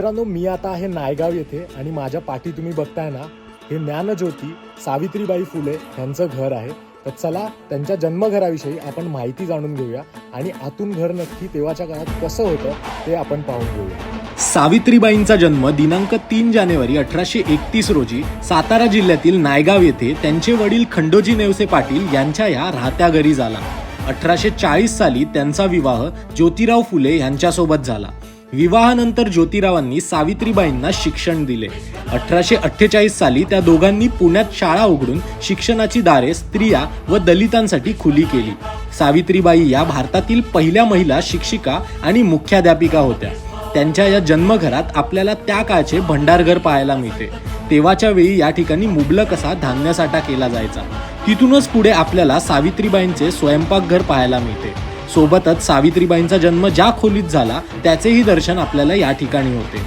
मित्रांनो, मी आता आहे नायगाव येथे आणि माझ्या पाठी तुम्ही बघताय ना, हे ज्ञानज्योती सावित्रीबाई फुले यांचं घर आहे. तर चला त्यांच्या जन्मघराविषयी आपण माहिती जाणून घेऊया आणि आतून घर नक्की तेव्हाच्या काळात कसं होतं ते आपण पाहून घेऊया. सावित्रीबाईंचा जन्म दिनांक 3 जानेवारी 1831 रोजी सातारा जिल्ह्यातील नायगाव येथे त्यांचे वडील खंडोजी नेवसे पाटील यांच्या या राहत्या घरी झाला. 1840 साली त्यांचा विवाह ज्योतिराव फुले यांच्यासोबत झाला. विवाहानंतर ज्योतिरावांनी सावित्रीबाईंना शिक्षण दिले. 1848 साली त्या दोघांनी पुण्यात शाळा उघडून शिक्षणाची दारे स्त्रिया व दलितांसाठी खुली केली. सावित्रीबाई या भारतातील पहिल्या महिला शिक्षिका आणि मुख्याध्यापिका होत्या. त्यांच्या या जन्मघरात आपल्याला त्या काळचे भंडारघर पाहायला मिळते. तेव्हाच्या वेळी या ठिकाणी मुबलक असा धान्यसाठा केला जायचा. तिथूनच पुढे आपल्याला सावित्रीबाईंचे स्वयंपाकघर पाहायला मिळते. सोबतच सावित्रीबाईंचा जन्म ज्या खोलीत झाला त्याचेही दर्शन आपल्याला या ठिकाणी होते.